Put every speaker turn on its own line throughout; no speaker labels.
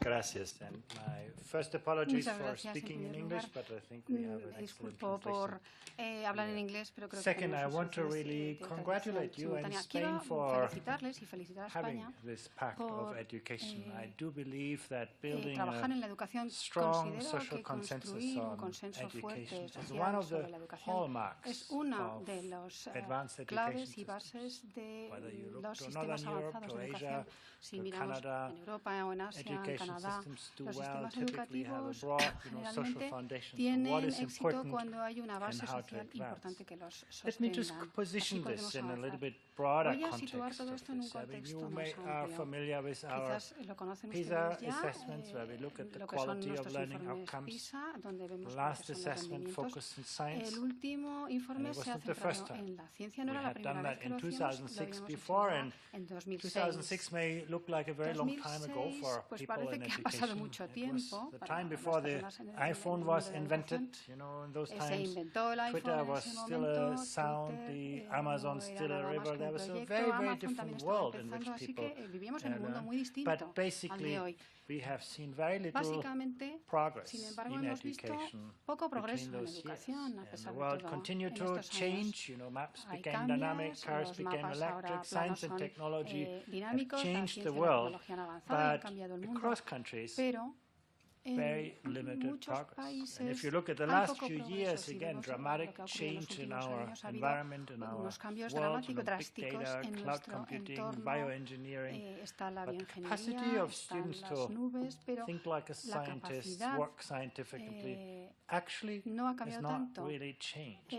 Gracias. And my first apologies for speaking in English, but I think we have an excellent translation.
Hablar en inglés, pero creo
Second,
que
I want to really congratulate you and Spain for having this pact of education. I do believe that building a strong social consensus on education is one of the hallmarks of advanced education systems. Whether you look to Northern Europe, to Asia, to Canada, education systems do well, typically have a broad social foundation for what is important and how to advance. Let me just position this in a little bit broader context of this. I mean, you are familiar with our PISA assessments, where we look at the quality of learning outcomes. The last assessment focused on science, and it wasn't the first time. We had done that in 2006 before, and 2006 may look like a very long time ago for people in education. It was the time before the iPhone was invented. You know, in those times, Twitter was still a sound, the Amazon still a river. There was a very, very different world in which people learn. But basically, we have seen very little progress in education between those years. And the world continued to change. You know, maps became dynamic, cars became electric, science and technology have changed the world, but across countries, very limited progress. And if you look at the last few years, again, dramatic change in our environment, in our world, big data, cloud computing, bioengineering. But the capacity of students to think like a scientist, work scientifically, actually has not really changed.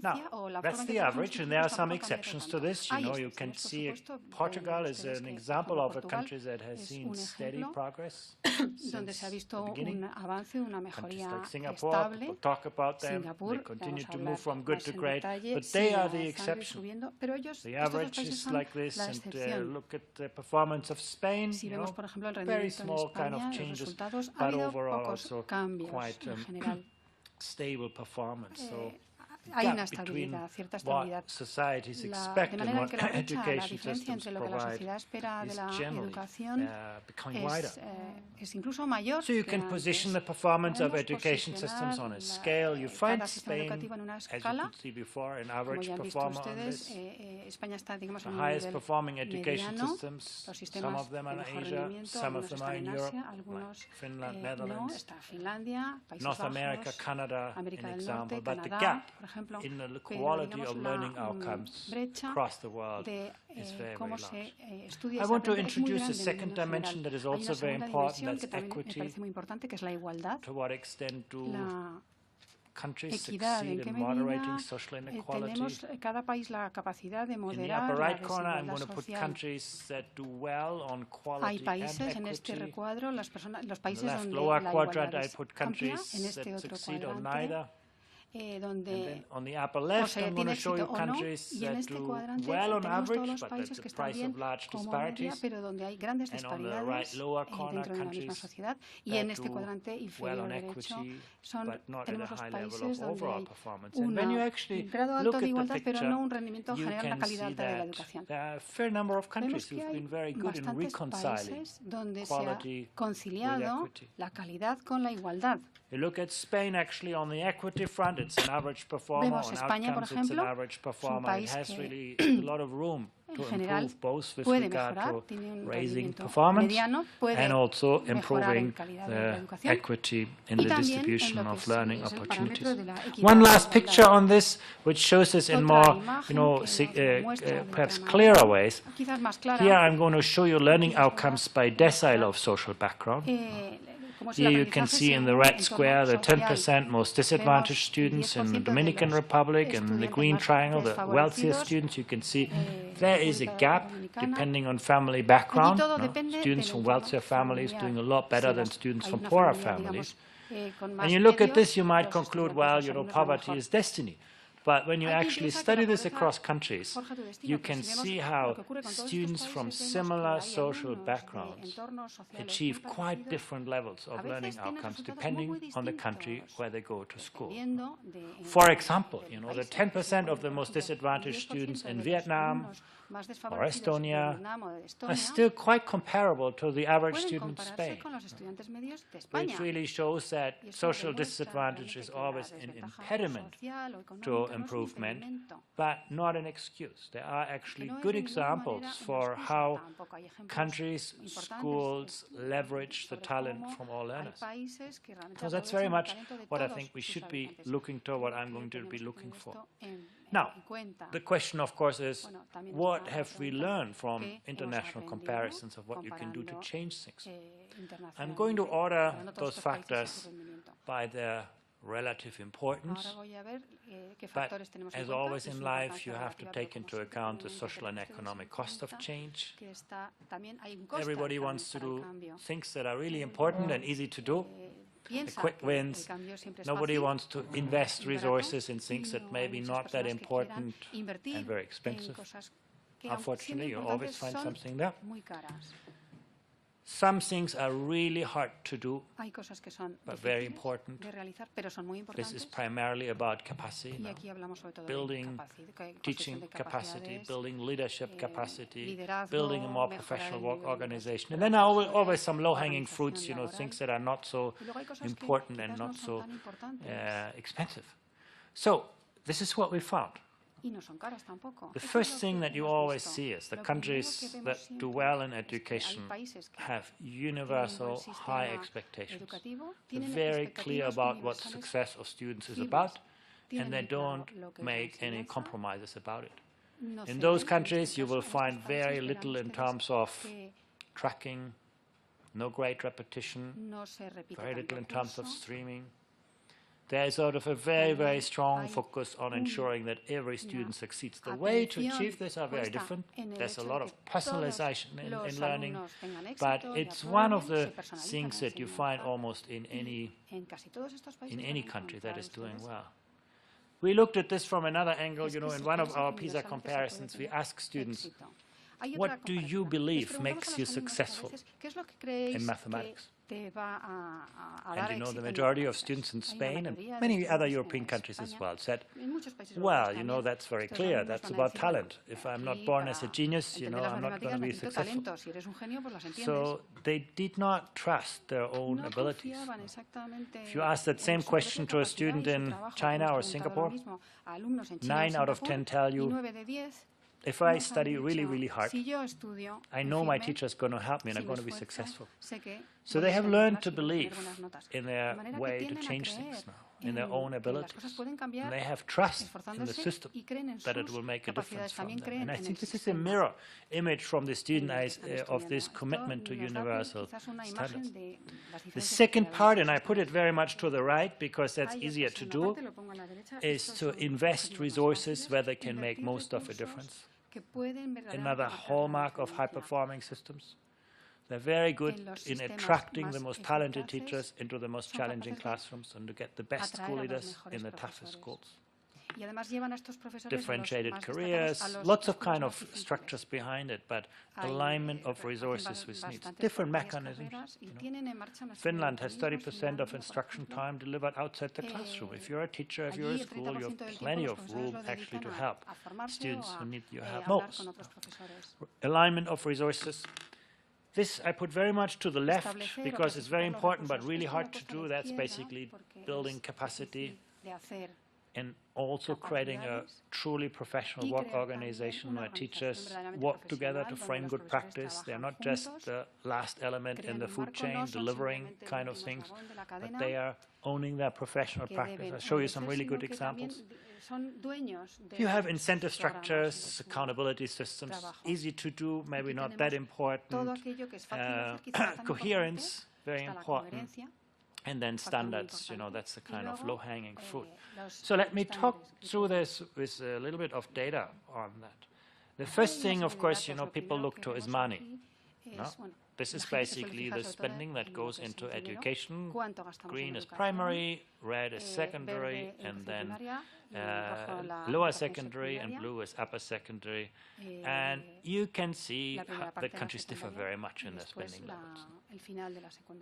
Now, that's the average, and there are some exceptions to this. You know, you can see Portugal is an example of a country that has seen steady progress since the beginning. Countries like Singapore, people talk about them, they continue to move from good to great, but they are the exception. The average is like this, and look at the performance of Spain, you know, very small kind of changes, but overall also quite stable performance. So
hay una estabilidad, cierta estabilidad. De manera que la diferencia entre lo que la sociedad espera de la educación es incluso mayor.
So you can position the performance of education systems on a scale. You find Spain, as you could see before, an average performer on this. The highest performing education systems, some of them are in Asia, some of them are in Europe, like Finland, Netherlands, North America, Canada, an example. But the gap in the quality of learning outcomes across the world is very, very large. I want to introduce a second dimension that is also very important, that's equity. To what extent do countries succeed in moderating social inequality? In the upper right corner, I'm going to put countries that do well on quality and equity. In the left lower quadrant, I put countries that succeed on neither. And then on the upper left, I'm going to show you countries that do well on average, but at the price of large disparities. And on the right lower corner, countries that do well on equity, but not at a high level of overall performance. And when you actually look at the picture, you can see that there are a fair number of countries who've been very good in reconciling quality with equity. You look at Spain, actually, on the equity front, it's an average performer. On outcomes, it's an average performer. It has really a lot of room to improve, both with regard to raising performance and also improving the equity in the distribution of learning opportunities. One last picture on this, which shows this in more, perhaps clearer ways. Here I'm going to show you learning outcomes by decile of social background. Here you can see in the red square the 10% most disadvantaged students in the Dominican Republic, and in the green triangle the wealthiest students. You can see there is a gap depending on family background. Students from wealthier families doing a lot better than students from poorer families. And you look at this, you might conclude, well, poverty is destiny.
But when you actually study this across countries, you can see how students from similar social backgrounds achieve quite different levels of learning outcomes depending on the country where they go to school. For example, you know, the 10% of the most disadvantaged students in Vietnam or Estonia are still quite comparable to the average student in Spain, which really shows that social disadvantage is always an impediment to improvement, but not an excuse. There are actually good examples for how countries, schools leverage the talent from all learners. So that's very much what I think we should be looking toward, what I'm going to be looking for. Now, the question, of course, is what have we learned from international comparisons of what you can do to change things? I'm going to order those factors by their relative importance, but as always in life, you have to take into account the social and economic cost of change. Everybody wants to do things that are really important and easy to do. The quick wins. Nobody wants to invest resources in things that may be not that important and very expensive. Unfortunately, you always find something there. Some things are really hard to do, but very important. This is primarily about capacity now. Building teaching capacity, building leadership capacity, building a more professional work organization. And then always some low-hanging fruits, you know, things that are not so important and not so expensive. So this is what we found. The first thing that you always see is the countries that do well in education have universal high expectations. They're very clear about what success of students is about, and they don't make any compromises about it. In those countries, you will find very little in terms of tracking, no great repetition, very little in terms of streaming. There is sort of a very, very strong focus on ensuring that every student succeeds. The way to achieve this are very different. There's a lot of personalization in learning, but it's one of the things that you find almost in any country that is doing well. We looked at this from another angle. You know, in one of our PISA comparisons, we asked students, what do you believe makes you successful in mathematics? And you know, the majority of students in Spain and many other European countries as well said, well, you know, that's very clear. That's about talent. If I'm not born as a genius, you know, I'm not going to be successful. So they did not trust their own abilities. If you ask that same question to a student in China or Singapore, 9 out of 10 tell you, if I study really, really hard, I know my teacher is going to help me and I'm going to be successful. So they have learned to believe in their way to change things now, in their own abilities. And they have trust in the system that it will make a difference from them. And I think this is a mirror image from the student eyes of this commitment to universal standards. The second part, and I put it very much to the right because that's easier to do, is to invest resources where they can make most of a difference. Another hallmark of high-performing systems. They're very good in attracting the most talented teachers into the most challenging classrooms and to get the best school leaders in the toughest schools. Differentiated careers, lots of kind of structures behind it, but alignment of resources with needs. Different mechanisms. You know. Finland has 30% of instruction time delivered outside the classroom. If you're a teacher, if you're a school, you have plenty of room actually to help students who need your help most. Alignment of resources. This I put very much to the left because it's very important but really hard to do. That's basically building capacity and also creating a truly professional work organization where teachers work together to frame good practice. They're not just the last element in the food chain, delivering kind of things, but they are owning their professional practice. I'll show you some really good examples. You have incentive structures, accountability systems, easy to do, maybe not that important. Coherence, very important. And then standards, you know, that's the kind of low-hanging fruit. So let me talk through this with a little bit of data on that. The first thing, of course, you know, people look to is money. No? This is basically the spending that goes into education. Green is primary, red is secondary, and then lower secondary, and blue is upper secondary. And you can see the countries differ very much in their spending levels.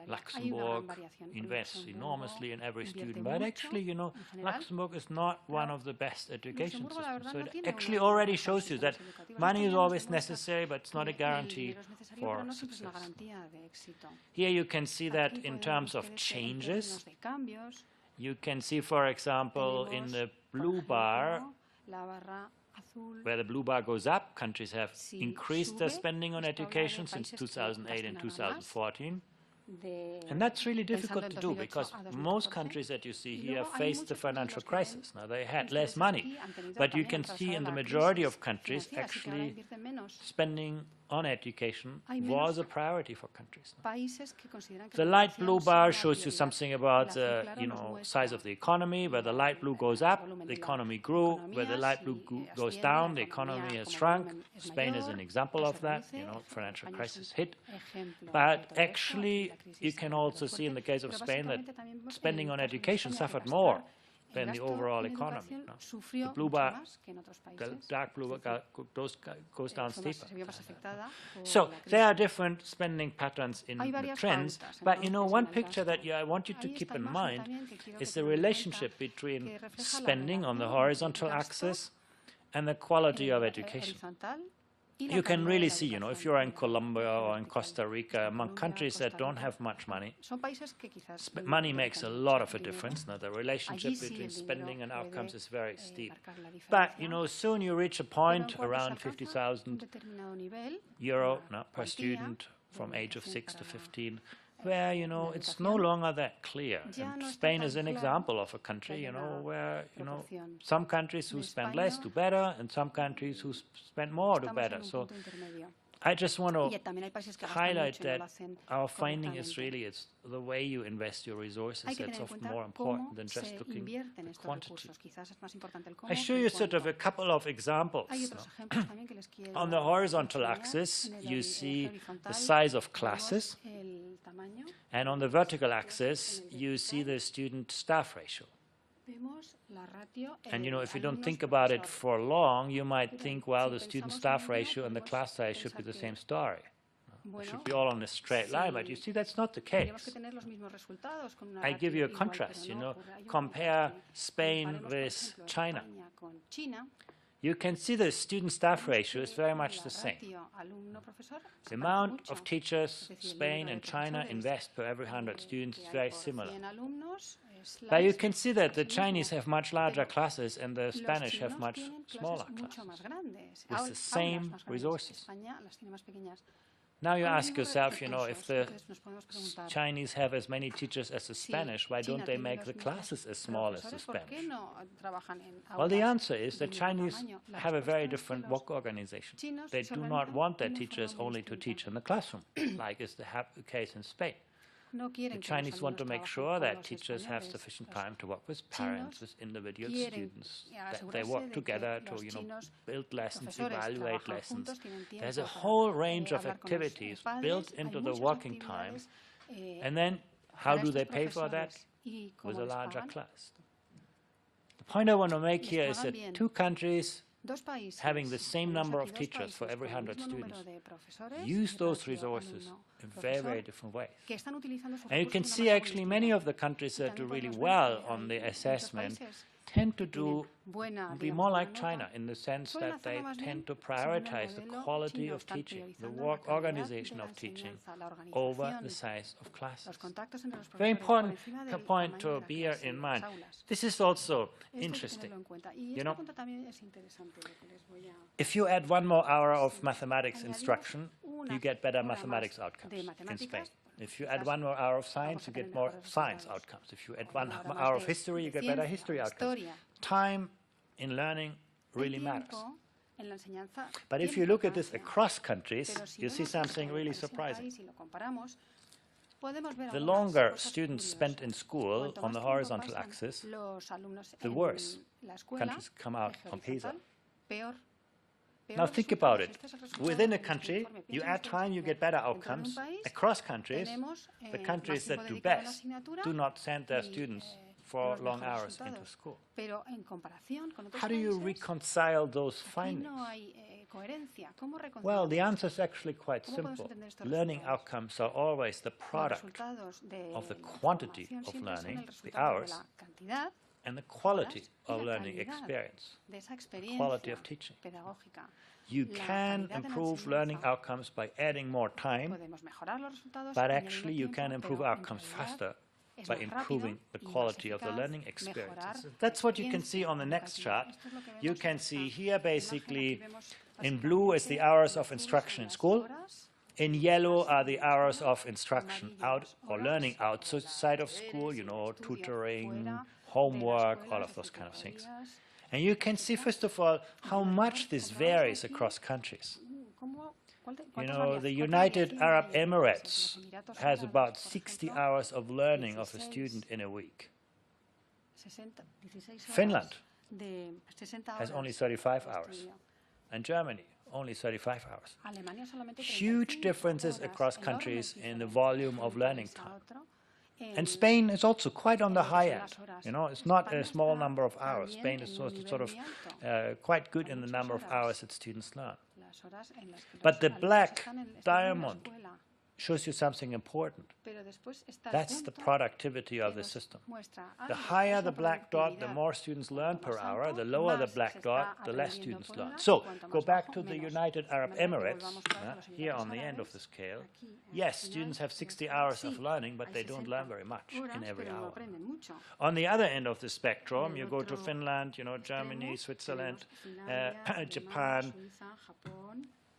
Luxembourg invests enormously in every student, but actually, you know, Luxembourg is not one of the best education systems. So it actually already shows you that money is always necessary, but it's not a guarantee for success. Here you can see that in terms of changes. You can see, for example, in the blue bar, where the blue bar goes up, countries have increased their spending on education since 2008 and 2014. And that's really difficult to do, because most countries that you see here faced the financial crisis. Now, they had less money, but you can see in the majority of countries, actually, spending on education was a priority for countries. The light blue bar shows you something about the size of the economy. Where the light blue goes up, the economy grew. Where the light blue goes down, the economy has shrunk. Spain is an example of that. Financial crisis hit. But actually, you can also see in the case of Spain that spending on education suffered more than the overall economy. The blue bar, the dark blue bar goes down steeper. So there are different spending patterns in the trends, but one picture that I want you to keep in mind is the relationship between spending on the horizontal axis and the quality of education. You can really see, if you're in Colombia or in Costa Rica, among countries that don't have much money, money makes a lot of a difference. Now, the relationship between spending and outcomes is very steep. But, soon you reach a point around 50,000 euro per student from age of 6 to 15, where, it's no longer that clear. And Spain is an example of a country, where, some countries who spend less do better, and some countries who spend more do better. So I just want to highlight that our finding is really, it's the way you invest your resources that's often more important than just looking at quantity. I show you sort of a couple of examples. On the horizontal axis, you see the size of classes, and on the vertical axis, you see the student-staff ratio. And, if you don't think about it for long, you might think, well, the student-staff ratio and the class size should be the same story. It should be all on a straight line, but you see that's not the case. I give you a contrast, compare Spain with China. You can see the student-staff ratio is very much the same. The amount of teachers Spain and China invest per every 100 students is very similar. But you can see that the Chinese have much larger classes and the Spanish have much smaller classes with the same resources. Now you ask yourself, if the Chinese have as many teachers as the Spanish, why don't they make the classes as small as the Spanish? Well, the answer is that Chinese have a very different work organization. They do not want their teachers only to teach in the classroom, like is the case in Spain. The Chinese want to make sure that teachers have sufficient time to work with parents, with individual students, that they work together to, build lessons, evaluate lessons. There's a whole range of activities built into the working time. And then how do they pay for that? With a larger class. The point I want to make here is that two countries having the same number of teachers for every 100 students use those resources in very, very different ways. And you can see actually many of the countries that do really well on the assessment tend to be more like China in the sense that they tend to prioritize the quality of teaching, the work organization of teaching, over the size of classes. Very important point to bear in mind. This is also interesting. If you add 1 more hour of mathematics instruction, you get better mathematics outcomes in Spain. If you add 1 more hour of science, you get more science outcomes. If you add 1 hour of history, you get better history outcomes. Time in learning really matters. But if you look at this across countries, you see something really surprising. The longer students spent in school on the horizontal axis, the worse countries come out on PISA. Now think about it. Within a country, you add time, you get better outcomes. Across countries, the countries that do best do not send their students for long hours into school.
Pero en comparación con otros
How do you reconcile those findings?
No hay coherencia. ¿Cómo reconciliamos?
Well, the answer is actually quite simple. Learning outcomes are always the product of the quantity of learning, the hours, and the quality of learning experience, the quality of teaching. You can improve learning outcomes by adding more time, but actually you can improve outcomes faster by improving the quality of the learning experiences. That's what you can see on the next chart. You can see here basically in blue is the hours of instruction in school. In yellow are the hours of instruction out or learning outside of school, you know, tutoring, homework, all of those kind of things. And you can see, first of all, how much this varies across countries. You know, the United Arab Emirates has about 60 hours of learning of a student in a week. Finland has only 35 hours. And Germany, only 35 hours. Huge differences across countries in the volume of learning time. And Spain is also quite on the high end. You know, it's not a small number of hours. Spain is sort of quite good in the number of hours that students learn. But the black diamond shows you something important. That's the productivity of the system. The higher the black dot, the more students learn per hour. The lower the black dot, the less students learn. So, go back to the United Arab Emirates, here on the end of the scale. Yes, students have 60 hours of learning, but they don't learn very much in every hour. On the other end of the spectrum, you go to Finland, you know, Germany, Switzerland, Japan.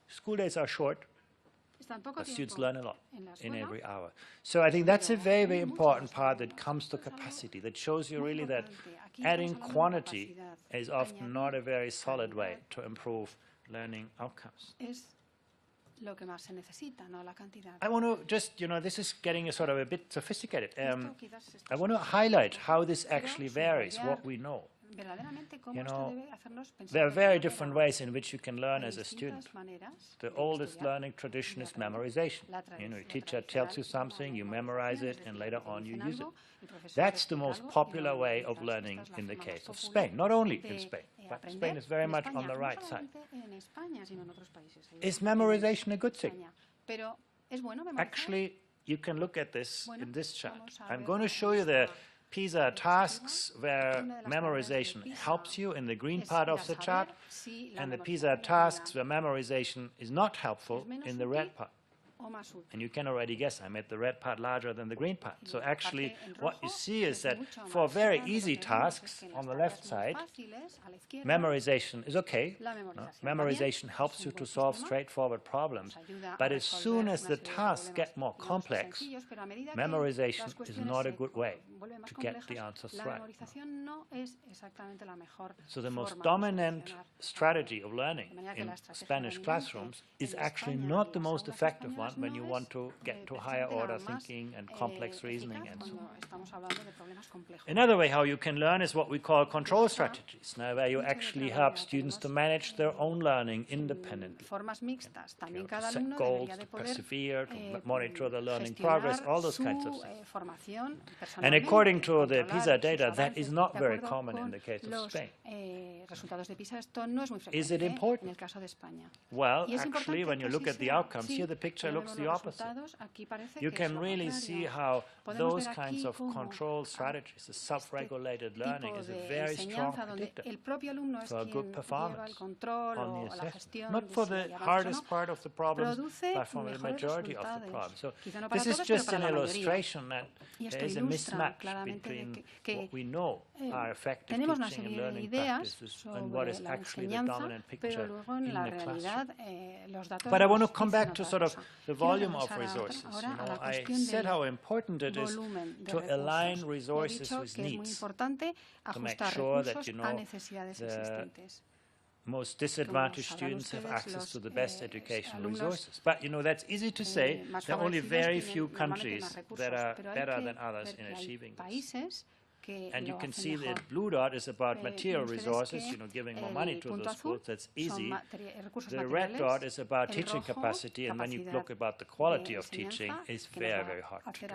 School days are short. But students learn a lot in every hour. So I think that's a very, very important part that comes to capacity, that shows you really that adding quantity is often not a very solid way to improve learning outcomes. I want to just, you know, this is getting a sort of a bit sophisticated. I want to highlight how this actually varies, what we know. You know, there are very different ways in which you can learn as a student. The oldest learning tradition is memorization. You know, your teacher tells you something, you memorize it, and later on you use it. That's the most popular way of learning in the case of Spain, not only in Spain, but Spain is very much on the right side. Is memorization a good thing? Actually, you can look at this in this chart. I'm going to show you the PISA tasks where memorization helps you in the green part of the chart, and the PISA tasks where memorization is not helpful in the red part. And you can already guess, I made the red part larger than the green part. So actually, what you see is that for very easy tasks on the left side, memorization is okay. Memorization helps you to solve straightforward problems. But as soon as the tasks get more complex, memorization is not a good way to get the answers right. So the most dominant strategy of learning in Spanish classrooms is actually not the most effective one when you want to get to higher order thinking and complex reasoning and so on. Another way how you can learn is what we call control strategies, now where you actually help students to manage their own learning independently. To set goals, to persevere, to monitor the learning progress, all those kinds of things. And according to the PISA data, that is not very common in the case of Spain. Is it important? Well, actually, when you look at the outcomes, here the picture looks the opposite. You can really see how those kinds of control strategies, the self-regulated learning, is a very strong predictor for a good performance on the assessment. Not for the hardest part of the problems, but for the majority of the problems. So this is just an illustration that there is a mismatch between what we know are effective teaching and learning practices and what is actually the dominant picture in the classroom. But I want to come back to sort of the volume of resources. You know, I said how important it is to align resources with needs, to make sure that, you know, the most disadvantaged students have access to the best educational resources. But, you know, that's easy to say. There are only very few countries that are better than others in achieving this. And you can see that blue dot is about material resources, you know, giving more money to those schools. That's easy. The red dot is about teaching capacity, and when you look about the quality of teaching, it's very, very hard to do.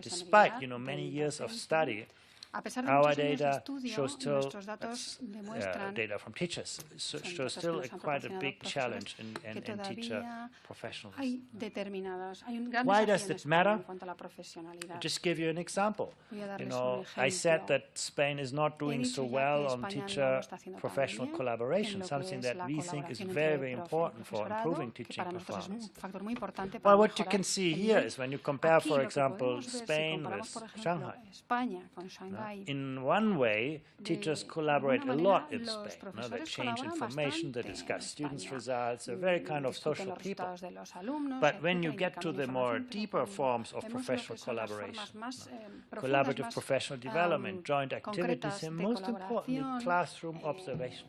despite, many years of study,
A pesar de
our
muchos años de
data
estudio,
shows still
nuestros datos demuestran
data from teachers shows still quite a big challenge in teacher professionals.
Hay un gran
Why
desafío
does
en
it
España
matter?
en cuanto a la profesionalidad.
Just give you an example.
Voy a
You
darles
know,
un
I said
ejemplo.
that Spain is not doing
He dicho
so
ya
well
que
on
España no lo
teacher
está haciendo tan
professional
bien
collaboration,
en lo que
something
es
that
la
we think is
colaboración
very,
entre
very
profe y
important for
profesorado,
improving
que
teaching
para nosotros es
performance.
un factor muy importante para
Well, what you
mejorar
can see
el
here
nivel.
is when you compare,
Aquí
for
lo que
example,
podemos ver, si
Spain
comparamos,
with
por ejemplo,
Shanghai.
España con Shanghái,
In one way, teachers collaborate a
alguna
lot
manera,
in
los
Spain. They
profesores
exchange
colaboran
information, they
bastante en
discuss students'
España.
results, they're very kind of
Discuten
social
los
people.
resultados de los alumnos,
But when you
etcétera,
get to
intercambian
the more
información, pero
deeper
cuando
forms of
vemos lo que
professional
son las
collaboration,
formas más profundas,
collaborative
más
professional development, joint activities,
concretas
and
de
most importantly,
colaboración,
classroom observation.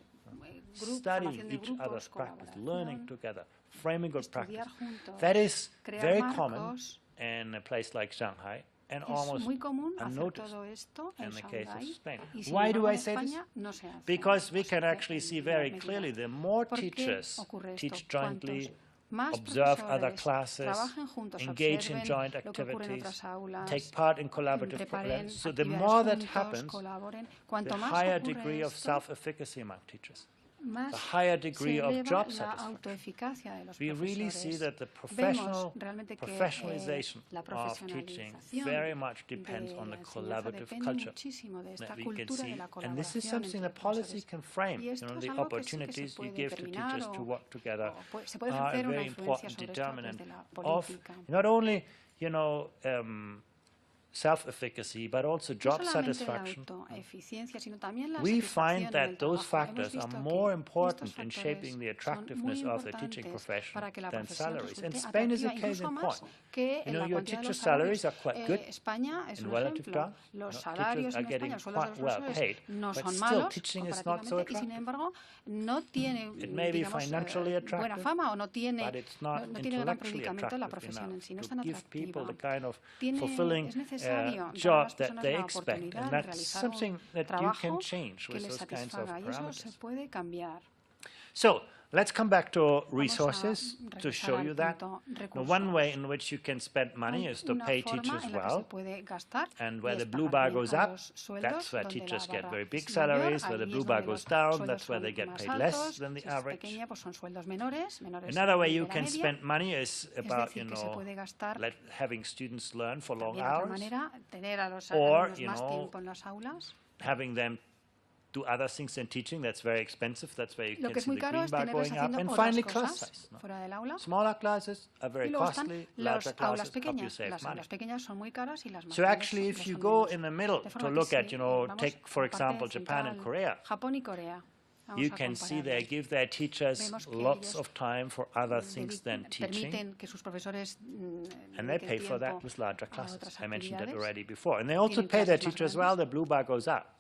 Studying
formación de
each
grupos,
other's practice,
colaboración,
learning together, framing good practice.
estudiar juntos,
That is
crear
very
marcos.
common in a place like Shanghai and
Es
almost
muy común hacer
unnoticed
todo esto en
in the case of
Shanghái,
Spain.
y sin
Why do
embargo
I
en
say this?
España no se hace.
Because we
No se
can
hace
actually see
en
very
gran
clearly
medida.
the more
¿Por qué
teachers
ocurre esto?
teach jointly,
Cuantos más
observe other
profesores
classes,
trabajen juntos,
engage in
observen
joint
lo que ocurre en
activities,
otras aulas,
take part in collaborative
preparen
programs. So the
actividades
more that
juntos,
happens,
colaboren,
the
cuanto más
higher
ocurre
degree of
esto,
self-efficacy among teachers,
más
the higher degree
se
of
eleva
job
la
satisfaction.
autoeficacia de los
We really see
profesores.
that the
Vemos realmente que
professionalization
la
of teaching
profesionalización
very much depends
de
on
la
the
enseñanza
collaborative
depende
culture
muchísimo de esta
that we can
cultura de
see.
la
And this is
colaboración
something
entre
that policy
profesores.
can frame.
Y esto es
The
algo que sí que se
opportunities you
puede
give to
determinar
teachers to work together
se puede
are a
ejercer una
very
influencia
important
sobre esto
determinant
desde la
of
política.
not only, self-efficacy, but also
No
job
solamente
satisfaction.
la autoeficiencia, sino también la
We
satisfacción
find
en
that
el
those
trabajo.
factors
Hemos
are
visto
more
que
important
estos
in
factores
shaping the
son muy
attractiveness of the teaching
importantes
profession
para que la
than
profesión
salaries. And
resulte
Spain is a
atractiva,
case in
incluso
point.
más que en la
Your
cuantía de
teacher
los
salaries
salarios.
are quite good
España es
in
un
relative
ejemplo.
terms.
Los
Teachers
salarios
are
en
getting
España, los sueldos de
quite
los
well
profesores
paid,
no
but
son
still
malos
teaching is not so
comparativamente y sin
attractive.
embargo no tiene
It may be
digamos,
financially
buena
attractive,
fama o no tiene,
but it's not
no tiene gran
intellectually
predicamento la
attractive
profesión en sí, no es
enough
tan
to give people
atractiva.
the kind of fulfilling
Es necesario dar a
job
las
that
personas
they
la
expect,
oportunidad
and
de
that's
realizar
something
un
that you
trabajo
can change
que
with
les
those kinds of
satisfaga y eso se
parameters.
puede cambiar.
So let's come back to
Vamos a
resources to
regresar
show
al
you that.
punto
Now, one way
recursos.
in which you can spend money
Hay
is to
una
pay
forma
teachers
en la que se
well,
puede gastar
and
y
where the
es
blue
pagar
bar
bien
goes
a
up,
los sueldos,
that's where
donde la
teachers get
barra
very big
es mayor,
salaries. Where the
ahí
blue
es
bar
donde
goes
los
down,
sueldos
that's where they
son
get
más
paid less
altos.
than the
Si es
average.
pequeña, pues son sueldos menores
Another way
de
you
la
can
media.
spend money is
Es
about,
decir, que se puede gastar
having students learn for long
también de otra
hours,
manera, tener a los
or,
alumnos más tiempo en las aulas.
having them do other things than teaching. That's very expensive. That's where you
Lo
can
que es
see
muy
the
caro
green
es
bar
tenerles
going up.
haciendo
And
otras
finally, class
cosas
size.
fuera del aula.
Smaller classes are very
Y luego
costly.
están
Larger
las aulas
classes help you
pequeñas.
save
Las
money.
aulas pequeñas son muy caras y las más
So
grandes
actually, if
lo
you
son
go
menos.
in the middle
De
to
forma
look
que
at,
si vamos
take, for
a la parte
example, Japan and
central,
Korea,
Japón y Corea. Vamos
you
a
can see they
compararlos.
give their teachers
Vemos que
lots
ellos
of time for other things than teaching.
permiten que sus profesores
And they
dediquen
pay for that
tiempo
with larger
a
classes.
otras
I mentioned that
actividades.
already before. And they also
Tienen
pay their
clases más
teachers
grandes.
well, the blue bar goes up.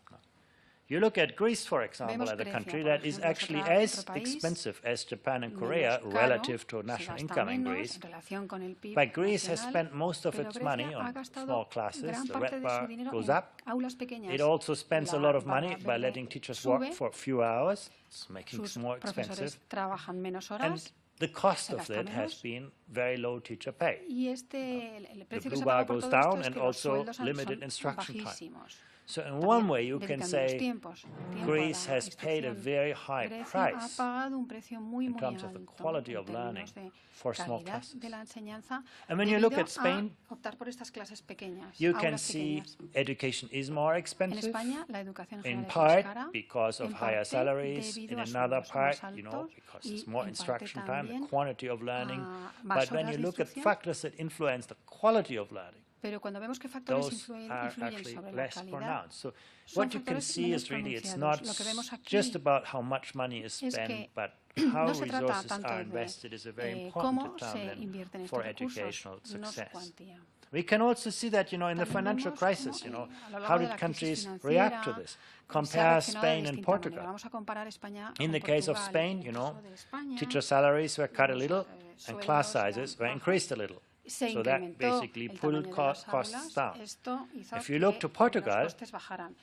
You look at Greece, for example,
Vemos
as a
Grecia,
country
por
that is
ejemplo, es
actually
otro
as
país
expensive as Japan and
menos
Korea
caro,
relative to
se
national
gasta
income in
menos
Greece.
en relación con el PIB
But Greece has
nacional,
spent most of
pero
its
Grecia
money
ha
on
gastado
small classes.
gran
The
parte
red
de su
bar
dinero
goes
en
up.
aulas pequeñas.
It also spends a
La
lot of
barra
money by
verde
letting teachers
sube,
work for few hours. It's making it
sus
more
profesores
expensive.
trabajan menos
And
horas
the cost
se
of
gasta
it has
menos.
been very low teacher pay.
Y el
The
precio que
blue
se
bar
paga por
goes
todo esto
down
es
and
que los
also
sueldos
limited
son
instruction time.
bajísimos.
So in
También
one way you can
dedican menos
say
tiempo a
Greece
la
has paid a
instrucción.
very high
Grecia
price
ha pagado un precio muy,
in
muy
terms of the
alto
quality
en
of learning
términos de
for small
calidad
classes.
de la enseñanza
And when you look
debido
at Spain,
a optar por estas clases pequeñas,
you can
aulas
see
pequeñas.
education is more
En
expensive,
España la educación
in
general es más
part
cara,
because of
en
higher
parte
salaries,
debido
in
a
another
sueldos
part,
más altos
because
y
it's more
en parte
instruction time, the
también
quantity of learning.
a más
But when
horas
you
de
look at
instrucción.
factors that influence the quality of learning,
Pero cuando vemos qué factores
those
influyen
are
sobre
actually
la
less
calidad,
pronounced. So
son
what you can
factores
see
menos
is really it's
pronunciados.
not
Lo que vemos aquí
just about how much money is
es
spent,
que
but how
no se trata
resources
tanto
are
de
invested is a very important
cómo se
determinant
invierten estos
for
recursos,
educational
no su
success.
cuantía.
We can also see that, in the
También
financial
vemos
crisis,
cómo, a lo largo
how
de
did
la crisis
countries
financiera
react to this?
se ha
Compare
reaccionado de
Spain and
distinta manera.
Portugal.
Vamos a comparar España
In
con
the case of
Portugal.
Spain,
En el caso de España,
teacher salaries were cut a
los,
little and class
sueldos
sizes
eran
were
bajos.
increased a little.
Se
So that
incrementó
basically
el
pulled
tamaño de las
costs
aulas.
down.
Esto hizo
If you
que
look to Portugal,
los costes bajaran.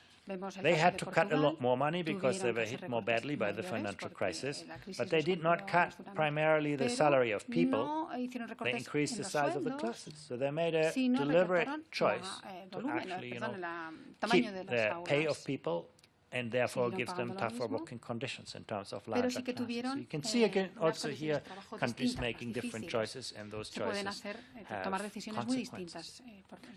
They had to cut a lot more money because they were hit more badly by the financial crisis, but they did not cut primarily the salary of people. They increased the size of the classes. So they made a deliberate choice to actually, keep the pay of people and therefore give them tougher working conditions in terms of larger classes. So you can see again also here countries making different choices, and those choices have consequences.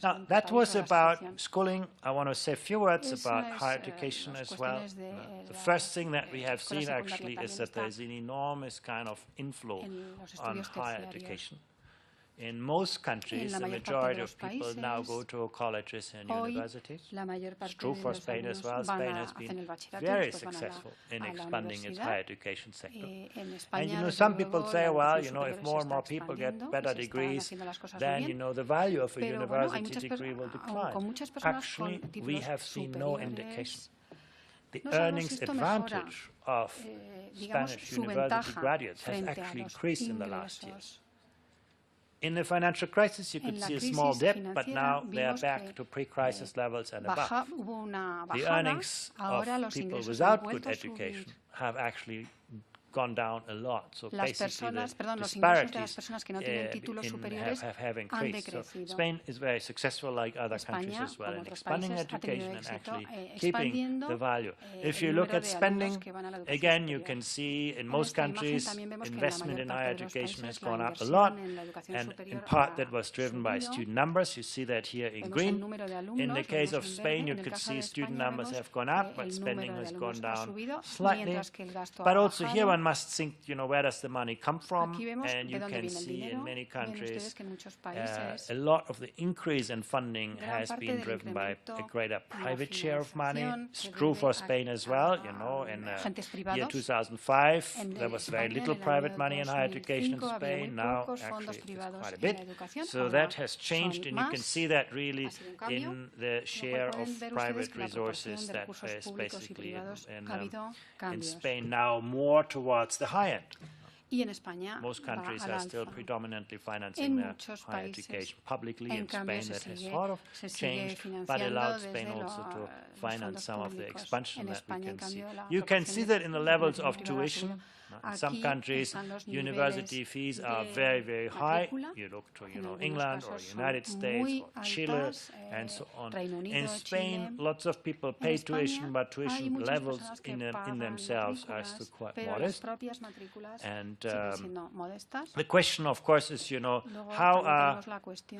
Now, that was about schooling. I want to say a few words about higher education as well. The first thing that we have seen actually is that there is an enormous kind of inflow on higher education. In most countries, the majority of people now go to colleges and universities. It's true for Spain as well. Spain has been very successful in expanding its higher education sector. And some people say, well, if more and more people get better degrees, then, the value of a university degree will decline. Actually, we have seen no indication. The earnings advantage of Spanish university graduates has actually increased in the last years. In the financial crisis, you could see a small dip, but now they are back to pre-crisis levels and above. The earnings of people without good education have actually gone down a lot. So basically the disparities have increased. So Spain is very successful, like other countries as well, in expanding education and actually keeping the value. If you look at spending, again, you can see in most countries investment in higher education has gone up a lot, and in part that was driven by student numbers. You see that here in green. In the case of Spain, you could see student numbers have gone up, but spending has gone down slightly. But also here one must think, where does the money come from? And you can see in many countries a lot of the increase in funding has been driven by a greater private share of money. It's true for Spain as well. In year 2005, there was very little private money in higher education in Spain. Now, actually, it's quite a bit. So that has changed, and you can see that really in the share of private resources that is basically in Spain now more towards the high end. Most countries are still predominantly financing their higher education publicly. In Spain, that has sort of changed, but allowed Spain also to finance some of the expansion that we can see. You can see that in the levels of tuition. In some countries, university fees are very, very high. You look to, England or United States or Chile and so on. In Spain, lots of people pay tuition, but tuition levels in themselves are still quite modest. And the question, of course, is, how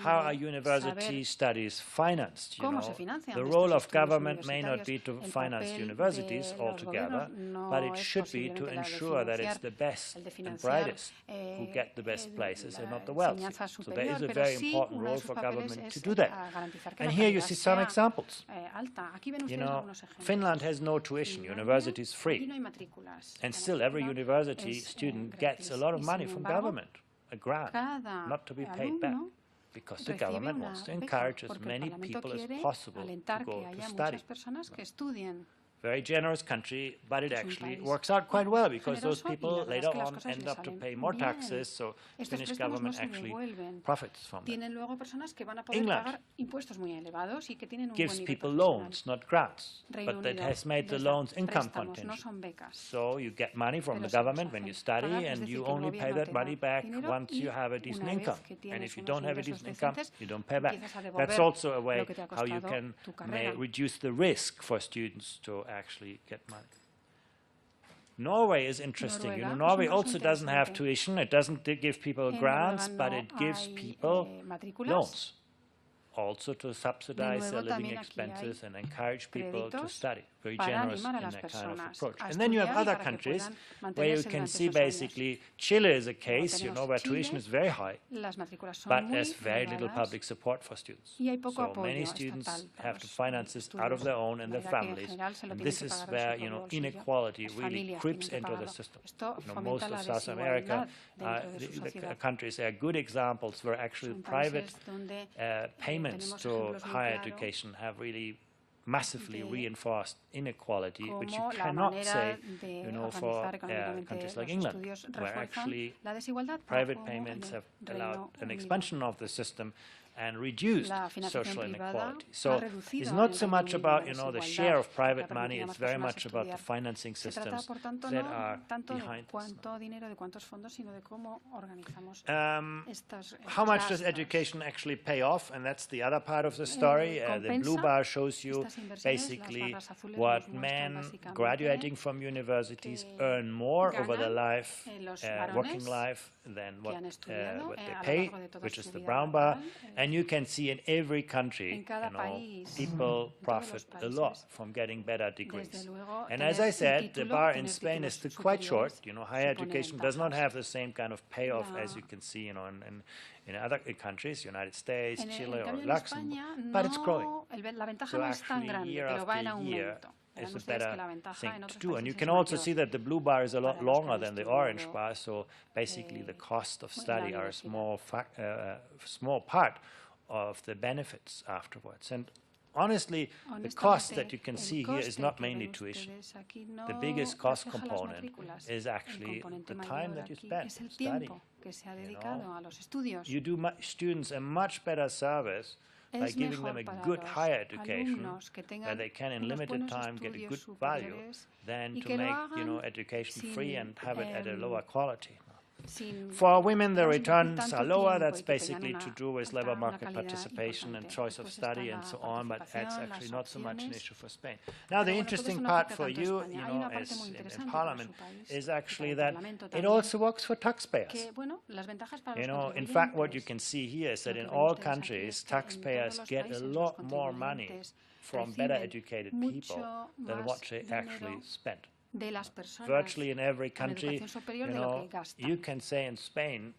are university studies financed? The role of government may not be to finance universities altogether, but it should be to ensure that it's the best and brightest who get the best places and not the wealthy. So there is a very important role for government to do that. And here you see some examples. Finland has no tuition, university is free. And still every university student gets a lot of money from government, a grant, not to be paid back. Because the government wants to encourage as many people as possible to go to study. Very generous country, but it actually works out quite well because those people later on end up to pay more taxes, so the Finnish government actually profits from it. England gives people loans, not grants, but that has made the loans income contingent. So you get money from the government when you study, and you only pay that money back once you have a decent income. And if you don't have a decent income, you don't pay back. That's also a way how you can reduce the risk for students to actually get money. Norway is interesting. Norway also doesn't have tuition. It doesn't give people grants, but it gives people loans, also to subsidize their living expenses and encourage people to study. Very generous in that kind of approach. And then you have other countries where you can see basically Chile is a case, where tuition is very high, but there's very little public support for students. So many students have to finance this out of their own and their families. And this is where, inequality really creeps into the system. Most of South America, the countries are good examples where actually private payments to higher education have really massively reinforced inequality, which you cannot say, for countries like England, where actually private payments have allowed an expansion of the system, and reduced social inequality. So it's not so much about, the share of private money, it's very much about the financing systems that are behind this. How much does education actually pay off? And that's the other part of the story. The blue bar shows you basically what men graduating from universities earn more over their life, working life, than what they pay, which is the brown bar. And you can see in every country, people profit a lot from getting better degrees. And as I said, the bar in Spain is still quite short. Higher education does not have the same kind of payoff as you can see, in other countries, United States, Chile, or Luxembourg, but it's growing. So actually, year after year, is a better thing to do. And you can also see that the blue bar is a lot longer than the orange bar, so basically the cost of study are a small part of the benefits afterwards. And honestly, the cost that you can see here is not mainly tuition. The biggest cost component is actually the time that you spend studying. You do students a much better service by giving them a good higher education where they can in limited time get a good value than to make education free and have it at a lower quality. For women, the returns are lower. That's basically to do with labor market participation and choice of study and so on, but that's actually not so much an issue for Spain. Now, the interesting part for you, as in Parliament, is actually that it also works for taxpayers. In fact, what you can see here is that in all countries, taxpayers get a lot more money from better educated people than what they actually spend. Virtually in every country, you can say in Spain,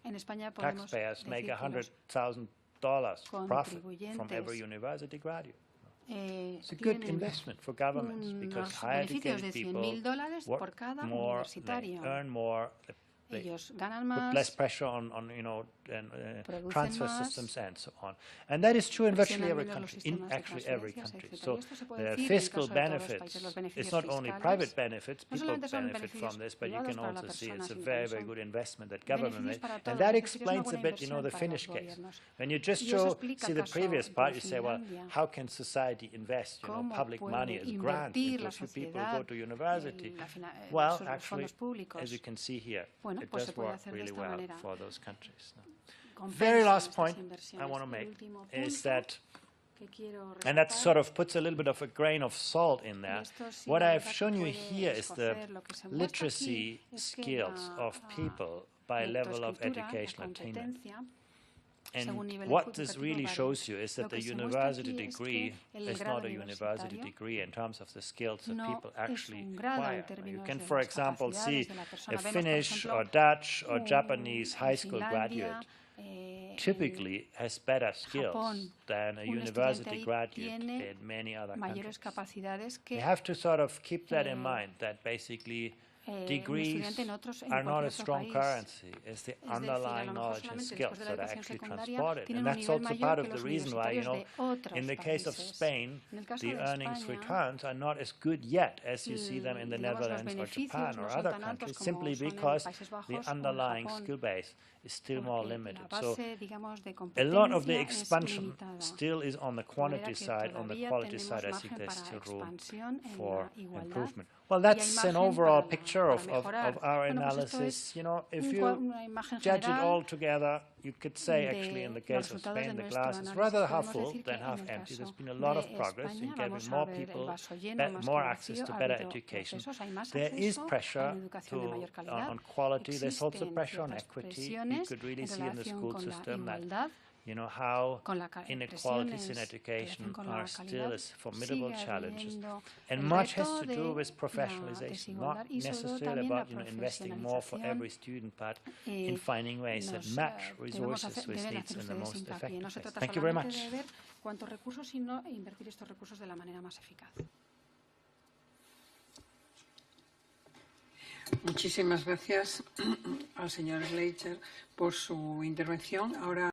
taxpayers make $100,000 profit from every university graduate. It's a good investment for governments because higher educated people work more, they earn more, they put less pressure on transfer systems and so on. And that is true in virtually every country, actually every country. So the fiscal benefits, it's not only private benefits, people benefit from this, but you can also see it's a very, very good investment that government made. And that explains a bit, the Finnish case. When you just see the previous part, you say, well, how can society invest, public money as grants into a few people who go to university? Well, actually, as you can see here, it does work really well for those countries. Very last point I want to make is that, and that sort of puts a little bit of a grain of salt in there, what I've shown you here is the literacy skills of people by level of educational attainment. And what this really shows you is that the university degree is not a university degree in terms of the skills that people actually acquire. You can, for example, see a Finnish or Dutch or Japanese high school graduate typically has better skills than a university graduate in many other countries. You have to sort of keep that in mind, that basically degrees are not a strong currency. It's the underlying knowledge and skills that are actually transported. And that's also part of the reason why, in the case of Spain, the earnings returns are not as good yet as you see them in the Netherlands or Japan or other countries, simply because the underlying skill base is still more limited. So a lot of the expansion still is on the quantity side. On the quality side, I think there's still room for improvement. Well, that's an overall picture of our analysis. If you judge it all together, you could say, actually, in the case of Spain, the glass is rather half full than half empty. There's been a lot of progress in giving more people more access to better education. There is pressure on quality. There's also pressure on equity. You could really see in the school system that how inequalities in education are still as formidable challenges. And much has to do with professionalization, not necessarily about investing more for every student, but in finding ways that match resources with needs in the most effective way. Thank you very much.
¿Cuántos recursos y no invertir estos recursos de la manera más eficaz?
Muchísimas gracias al señor Schleicher por su intervención. Ahora